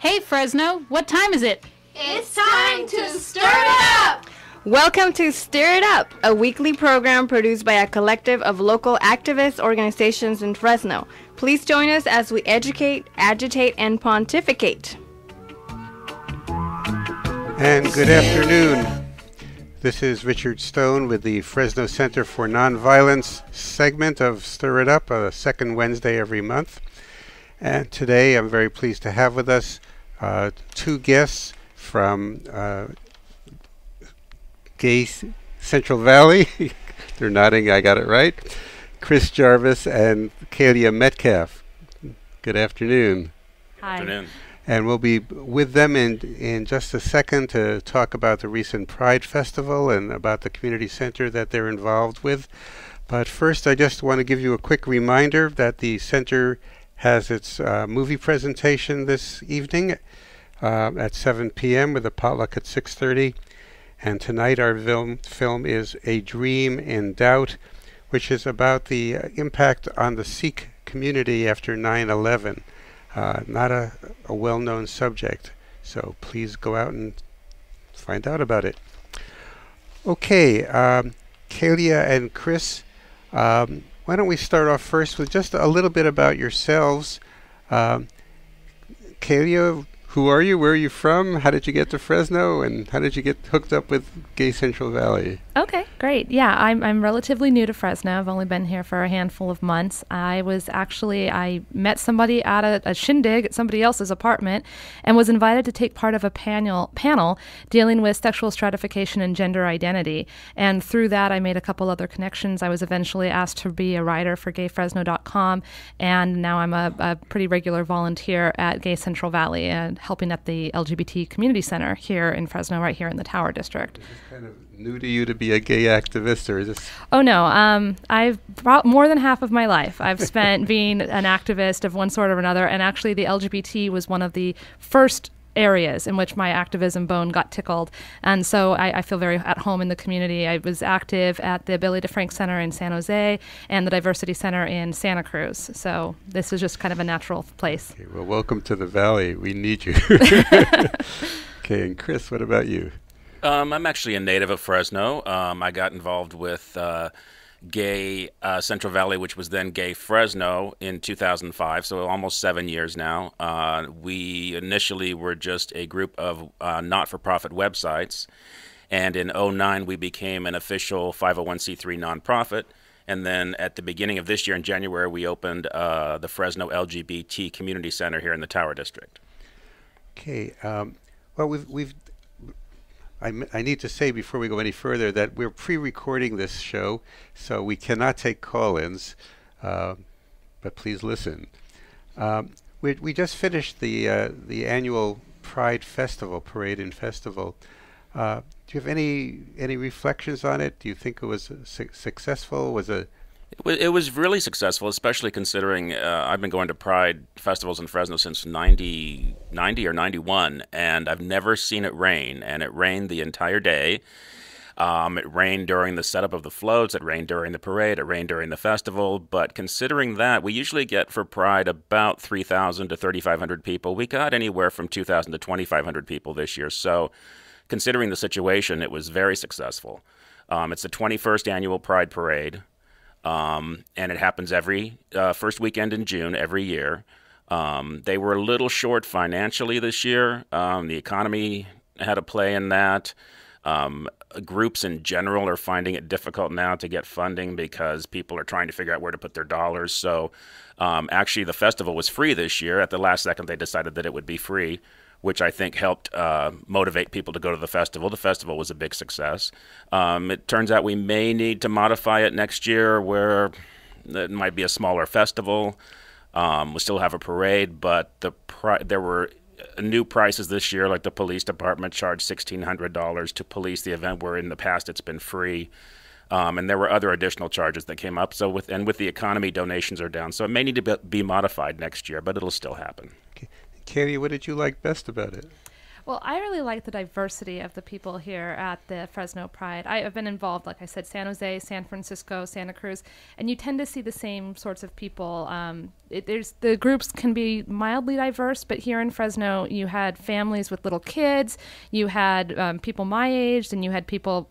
Hey Fresno, what time is it? It's time to stir it up! Welcome to Stir It Up, a weekly program produced by a collective of local activist organizations in Fresno. Please join us as we educate, agitate, and pontificate. And good afternoon. This is Richard Stone with the Fresno Center for Nonviolence segment of Stir It Up, a second Wednesday every month. And today I'm very pleased to have with us two guests from Gay Central Valley. They're nodding, I got it right. Chris Jarvis and Kaylia Metcalfe. Good afternoon. Hi. Good afternoon. And we'll be with them in just a second to talk about the recent Pride Festival and about the community center that they're involved with. But first, I just want to give you a quick reminder that the center has its movie presentation this evening at 7 p.m. with a potluck at 6:30. And tonight our film is A Dream in Doubt, which is about the impact on the Sikh community after 9/11. Not a well-known subject, so please go out and find out about it. Okay, Kaylia and Chris, why don't we start off first with just a little bit about yourselves. Kaylia, who are you? Where are you from? How did you get to Fresno? And how did you get hooked up with Gay Central Valley? Okay, great. Yeah, I'm relatively new to Fresno. I've only been here for a handful of months. I met somebody at a shindig at somebody else's apartment and was invited to take part of a panel dealing with sexual stratification and gender identity. And through that, I made a couple other connections. I was eventually asked to be a writer for gayfresno.com, and now I'm a pretty regular volunteer at Gay Central Valley and helping at the LGBT Community Center here in Fresno, right here in the Tower District. Is this kind of new to you to be a gay activist, or is this? Oh no, I've brought more than half of my life I've spent being an activist of one sort or another, and actually the LGBT was one of the first areas in which my activism bone got tickled, and so I feel very at home in the community. I was active at the Billy DeFrank Center in San Jose and the Diversity Center in Santa Cruz, so this is just kind of a natural place. Okay, well, welcome to the Valley. We need you. Okay, and Chris, what about you? I'm actually a native of Fresno. I got involved with Gay Central Valley, which was then Gay Fresno, in 2005, so almost 7 years now. We initially were just a group of not-for-profit websites, and in 2009 we became an official 501c3 nonprofit, and then at the beginning of this year in January we opened the Fresno LGBT Community Center here in the Tower District. Okay, well, I need to say before we go any further that we're pre-recording this show, so we cannot take call-ins, but please listen. We just finished the annual Pride Festival, Parade and Festival. Do you have any reflections on it? Do you think it was successful? It was really successful, especially considering I've been going to Pride festivals in Fresno since 90 or 91, and I've never seen it rain, and it rained the entire day. It rained during the setup of the floats, it rained during the parade, it rained during the festival, but considering that, we usually get for Pride about 3,000 to 3,500 people. We got anywhere from 2,000 to 2,500 people this year, so considering the situation, it was very successful. It's the 21st annual Pride Parade. And it happens every first weekend in June every year. They were a little short financially this year. The economy had a play in that. Groups in general are finding it difficult now to get funding because people are trying to figure out where to put their dollars. So actually the festival was free this year. At the last second they decided that it would be free, which I think helped motivate people to go to the festival. The festival was a big success. It turns out we may need to modify it next year where it might be a smaller festival. We'll still have a parade, but there were new prices this year, like the police department charged $1,600 to police the event, where in the past it's been free. And there were other additional charges that came up. So with the economy, donations are down. So it may need to be modified next year, but it'll still happen. Okay. Kaylia, what did you like best about it? Well, I really like the diversity of the people here at the Fresno Pride. I have been involved, like I said, San Jose, San Francisco, Santa Cruz, and you tend to see the same sorts of people. The groups can be mildly diverse, but here in Fresno, you had families with little kids, you had people my age, and you had people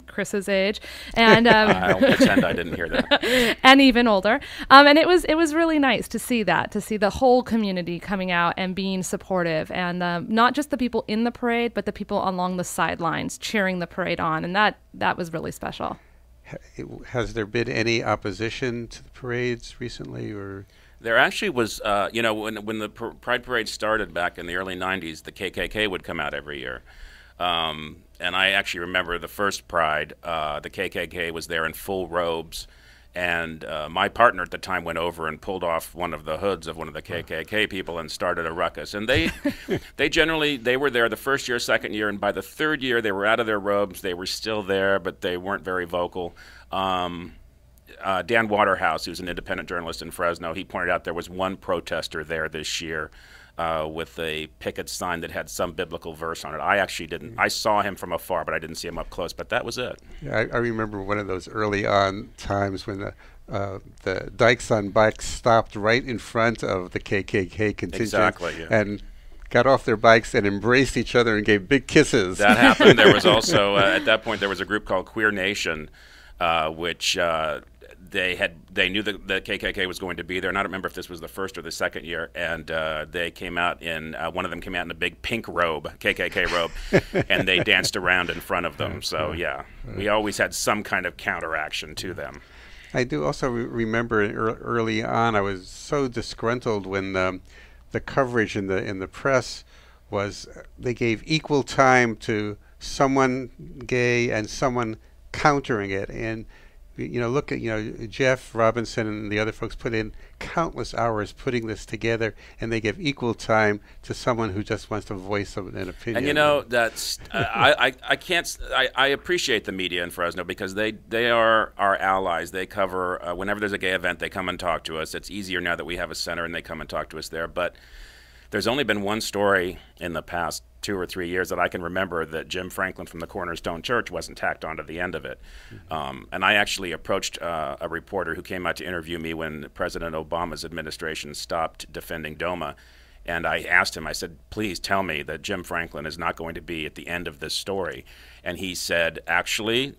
Chris's age, and I don't pretend I didn't hear that. and even older. And it was really nice to see the whole community coming out and being supportive, and not just the people in the parade, but the people along the sidelines cheering the parade on, and that was really special. Has there been any opposition to the parades recently, or? There actually was, when the Pride Parade started back in the early 90s, the KKK would come out every year. And I actually remember the first Pride, the KKK was there in full robes, and my partner at the time went over and pulled off one of the hoods of one of the KKK people and started a ruckus. And they were there the first year, second year, and by the third year they were out of their robes. They were still there, but they weren't very vocal. Dan Waterhouse, who's an independent journalist in Fresno, he pointed out there was one protester there this year with a picket sign that had some biblical verse on it. I actually didn't. I saw him from afar, but I didn't see him up close. But that was it. Yeah, I remember one of those early on times when the Dykes on Bikes stopped right in front of the KKK contingent. Exactly, yeah. And got off their bikes and embraced each other and gave big kisses. That happened. There was also, at that point, there was a group called Queer Nation, which they knew that the KKK was going to be there, and I don't remember if this was the first or the second year, and they came out in, one of them came out in a big pink robe, KKK robe, and they danced around in front of them. So, yeah, we always had some kind of counteraction to them. I do also remember early on, I was so disgruntled when the coverage in the press was they gave equal time to someone gay and someone countering it. And look at, Jeff Robinson and the other folks put in countless hours putting this together, and they give equal time to someone who just wants to voice an opinion. And that's I appreciate the media in Fresno because they are our allies. They cover whenever there's a gay event, they come and talk to us. It's easier now that we have a center and they come and talk to us there. But there's only been one story in the past 2 or 3 years that I can remember that Jim Franklin from the Cornerstone Church wasn't tacked onto the end of it. And I actually approached a reporter who came out to interview me when President Obama's administration stopped defending DOMA. And I asked him, I said, please tell me that Jim Franklin is not going to be at the end of this story. And he said, actually,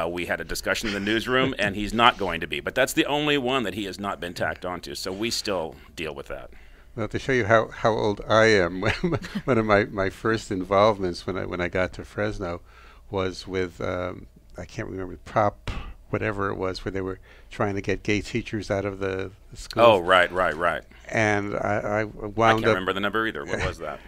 we had a discussion in the newsroom, and he's not going to be. But that's the only one that he has not been tacked onto. So we still deal with that. Well, to show you how old I am, one of my first involvements when I got to Fresno was with, I can't remember, Prop whatever it was, where they were trying to get gay teachers out of the school. Oh, right. And I wound I up... can't remember the number either. What was that?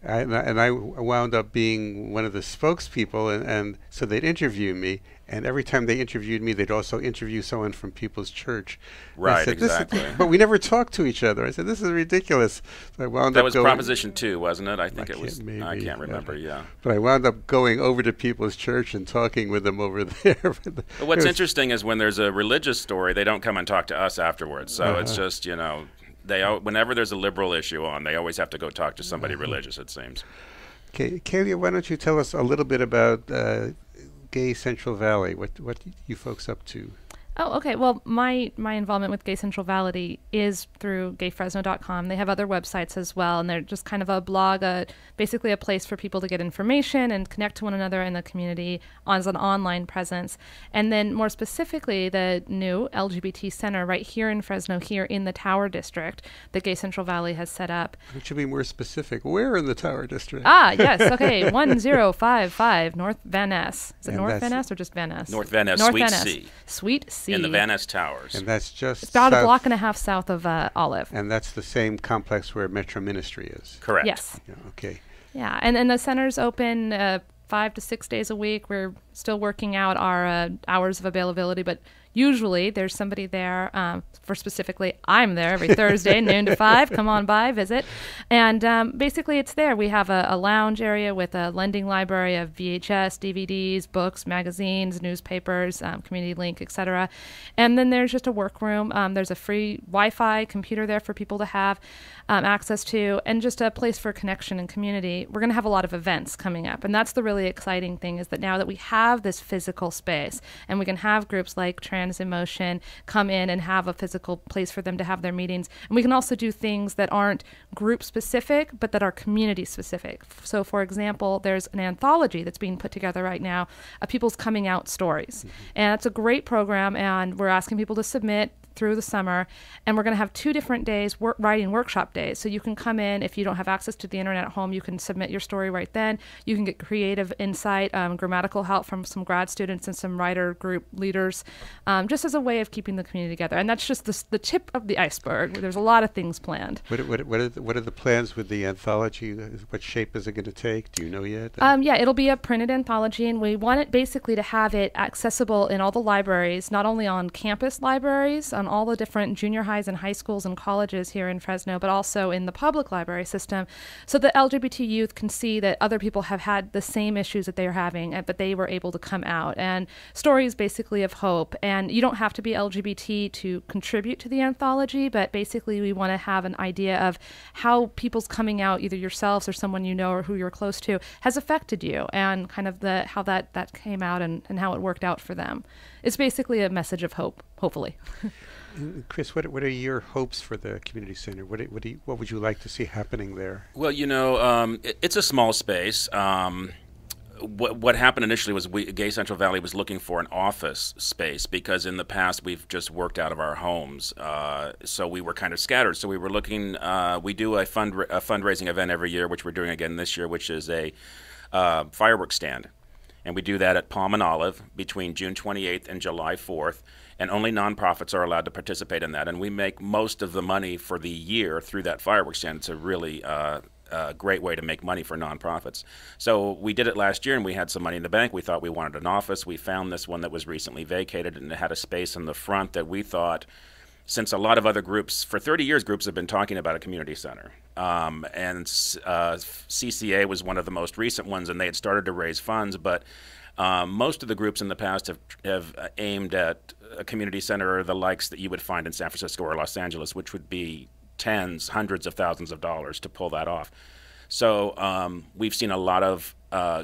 I wound up being one of the spokespeople, and so they'd interview me, and every time they interviewed me, they'd also interview someone from People's Church. Right, said, exactly. But we never talked to each other. I said, this is ridiculous. So I wound that up was going, Proposition 2, wasn't it? I think it was. Maybe, I can't remember, yeah. But I wound up going over to People's Church and talking with them over there. But what's interesting is when there's a religious story, they don't come and talk to us afterwards. So it's just, whenever there's a liberal issue on, they always have to go talk to somebody religious, it seems. Okay, Kaylia, why don't you tell us a little bit about Gay Central Valley? What you folks up to? Oh, okay. Well, my involvement with Gay Central Valley is through gayfresno.com. They have other websites as well, and they're just kind of a blog, basically a place for people to get information and connect to one another in the community as an online presence. And then more specifically, the new LGBT Center right here in Fresno, here in the Tower District, that Gay Central Valley has set up. It should be more specific. Where in the Tower District? Ah, yes. Okay. 1055 North Van Ness. Is it And North Van Ness or just Van Ness? North Van Ness, North Suite Van Ness. C. Suite C. In the Van Ness Towers. And that's just It's about south, a block and a half south of Olive. And that's the same complex where Metro Ministry is. Correct. Yes. Yeah, okay. Yeah, and the center's open 5 to 6 days a week. We're still working out our hours of availability, but Usually there's somebody there for specifically, I'm there every Thursday, noon to 5. Come on by, visit. And basically it's there. We have a lounge area with a lending library of VHS, DVDs, books, magazines, newspapers, community link, etc. And then there's just a workroom. There's a free Wi-Fi computer there for people to have access to, and just a place for connection and community. We're going to have a lot of events coming up. And that's the really exciting thing, is that now that we have this physical space and we can have groups like Trans in Motion come in and have a physical place for them to have their meetings. And we can also do things that aren't group specific, but that are community specific. So for example, there's an anthology that's being put together right now of people's coming out stories. And it's a great program, and we're asking people to submit through the summer, and we're going to have 2 different days, writing workshop days. So you can come in. If you don't have access to the internet at home, you can submit your story right then. You can get creative insight, grammatical help from some grad students and some writer group leaders, just as a way of keeping the community together. And that's just the tip of the iceberg. There's a lot of things planned. What are the plans with the anthology? What shape is it going to take? Do you know yet? Yeah, it'll be a printed anthology, and we want it basically to have it accessible in all the libraries, not only on campus libraries, on all the different junior highs and high schools and colleges here in Fresno, but also in the public library system, so that LGBT youth can see that other people have had the same issues that they're having, but they were able to come out. And stories basically of hope. And you don't have to be LGBT to contribute to the anthology, but basically we want to have an idea of how people's coming out, either yourselves or someone you know or who you're close to, has affected you, and kind of how that came out and how it worked out for them. It's basically a message of hope, hopefully. Chris, what are your hopes for the community center? What would you like to see happening there? Well, it's a small space. What happened initially was Gay Central Valley was looking for an office space, because in the past we've just worked out of our homes, so we were kind of scattered. So we were looking. We do a fundraising event every year, which we're doing again this year, which is a fireworks stand. And we do that at Palm and Olive between June 28th and July 4th. And only nonprofits are allowed to participate in that. And we make most of the money for the year through that fireworks stand. It's a really great way to make money for nonprofits. So we did it last year, and we had some money in the bank. We thought we wanted an office. We found this one that was recently vacated, and it had a space in the front that we thought, since a lot of other groups, for 30 years, groups have been talking about a community center. And CCA was one of the most recent ones, and they had started to raise funds, but most of the groups in the past have aimed at a community center or the likes that you would find in San Francisco or Los Angeles, which would be hundreds of thousands of dollars to pull that off. So we've seen a lot of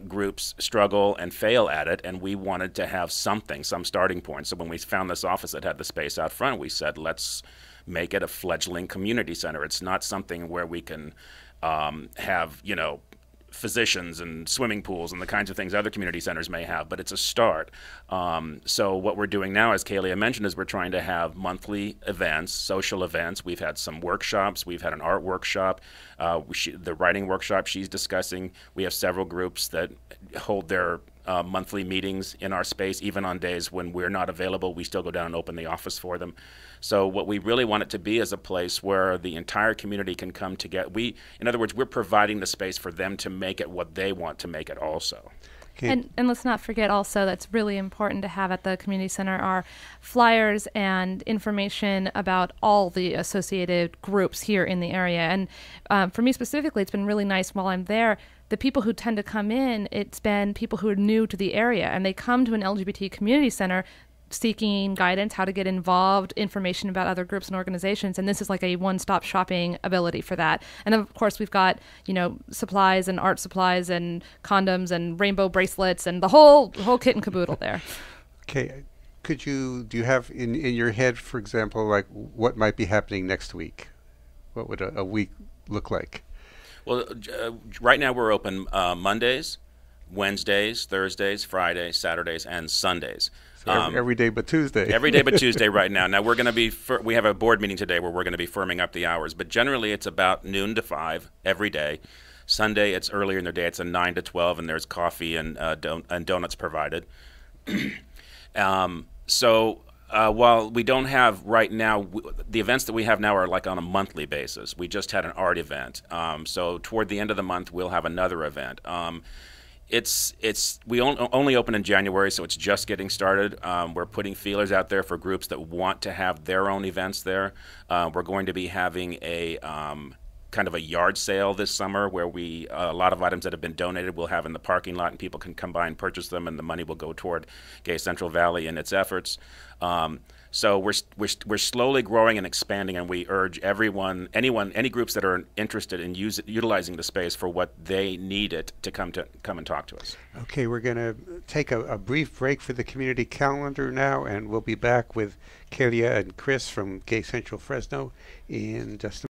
groups struggle and fail at it, and we wanted to have some starting point. So when we found this office that had the space out front, we said, let's make it a fledgling community center. It's not something where we can have, physicians and swimming pools and the kinds of things other community centers may have, but it's a start. So what we're doing now, as Kaylia mentioned, is we're trying to have monthly events, social events. We've had some workshops. We've had an art workshop, the writing workshop she's discussing. We have several groups that hold their monthly meetings in our space. Even on days when we're not available, we still go down and open the office for them. So what we really want it to be is a place where the entire community can come together. In other words, we're providing the space for them to make it what they want to make it also. And let's not forget also, that's really important to have at the community center, are flyers and information about all the associated groups here in the area. And for me specifically, it's been really nice while I'm there. The people who tend to come in, it's been people who are new to the area, and they come to an LGBT community center seeking guidance, how to get involved, information about other groups and organizations, and this is like a one-stop shopping ability for that. And of course, we've got, supplies and art supplies and condoms and rainbow bracelets and the whole kit and caboodle there. Okay, do you have in your head, for example, like what might be happening next week? What would a week look like? Well, right now we're open Mondays, Wednesdays, Thursdays, Fridays, Saturdays, and Sundays. So every day but Tuesday. Every day but Tuesday right now. Now we're going to we have a board meeting today where we're going to be firming up the hours, but generally it's about noon to 5 every day. Sunday it's earlier in the day. It's a 9 to 12, and there's coffee and donuts provided. While we don't have right now, the events that we have now are like on a monthly basis. We just had an art event. So toward the end of the month, we'll have another event. We only opened in January, so it's just getting started. We're putting feelers out there for groups that want to have their own events there. We're going to be having a kind of a yard sale this summer where a lot of items that have been donated we'll have in the parking lot, and people can come by and purchase them, and the money will go toward Gay Central Valley and its efforts. So we're slowly growing and expanding, and we urge any groups that are interested in utilizing the space for what they need it to come and talk to us. Okay, we're going to take a brief break for the community calendar now, and we'll be back with Kaylia and Chris from Gay Central Fresno in just a